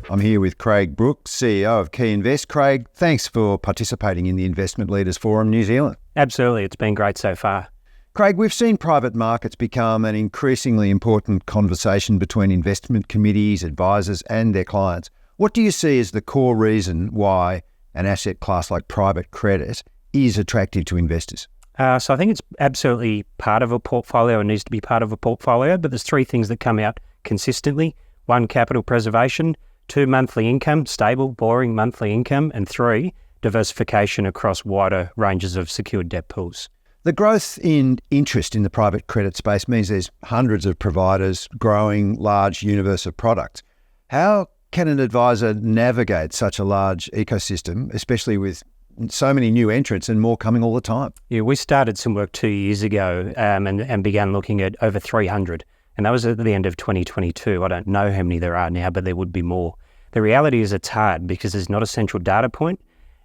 I'm here with Craig Brooke, CEO of Keyinvest. Craig, thanks for participating in the Investment Leaders Forum New Zealand. Absolutely, it's been great so far. Craig, we've seen private markets become an increasingly important conversation between investment committees, advisors and their clients. What do you see as the core reason why an asset class like private credit is attractive to investors? So I think it's absolutely part of a portfolio and needs to be part of a portfolio, but there's three things that come out consistently. One, capital preservation. Two, monthly income, stable, boring monthly income. And three, diversification across wider ranges of secured debt pools. The growth in interest in the private credit space means there's hundreds of providers, growing large universe of products. How can an advisor navigate such a large ecosystem, especially with so many new entrants and more coming all the time? Yeah, we started some work 2 years ago and began looking at over 300. And that was at the end of 2022. I don't know how many there are now, but there would be more. The reality is it's hard because there's not a central data point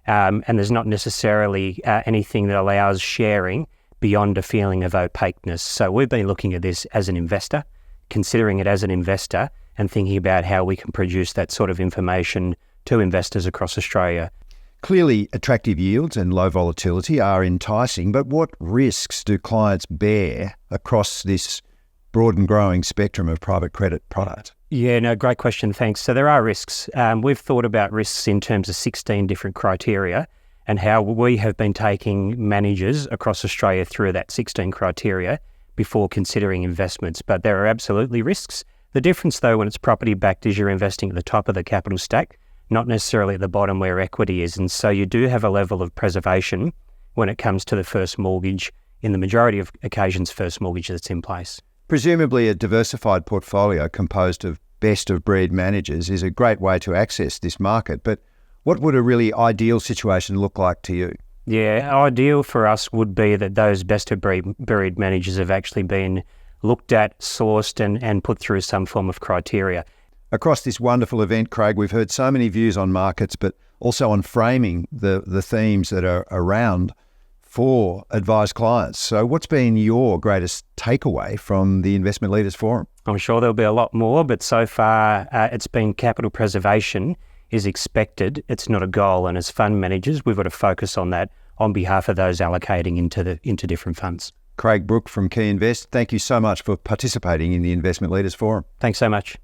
and there's not necessarily anything that allows sharing beyond a feeling of opaqueness. So we've been looking at this as an investor, considering it as an investor and thinking about how we can produce that sort of information to investors across Australia. Clearly, attractive yields and low volatility are enticing, but what risks do clients bear across this broad and growing spectrum of private credit products? Yeah, no, great question, thanks. So there are risks. We've thought about risks in terms of 16 different criteria and how we have been taking managers across Australia through that 16 criteria before considering investments. But there are absolutely risks. The difference, though, when it's property-backed is you're investing at the top of the capital stack, not necessarily at the bottom where equity is. And so you do have a level of preservation when it comes to the first mortgage, in the majority of occasions, first mortgage that's in place. Presumably a diversified portfolio composed of best-of-breed managers is a great way to access this market. But what would a really ideal situation look like to you? Yeah, ideal for us would be that those best-of-breed managers have actually been looked at, sourced and put through some form of criteria. Across this wonderful event, Craig, we've heard so many views on markets, but also on framing the themes that are around for advised clients. So what's been your greatest takeaway from the Investment Leaders Forum? I'm sure there'll be a lot more, but so far it's been capital preservation is expected. It's not a goal. And as fund managers, we've got to focus on that on behalf of those allocating into different funds. Craig Brooke from Keyinvest, thank you so much for participating in the Investment Leaders Forum. Thanks so much.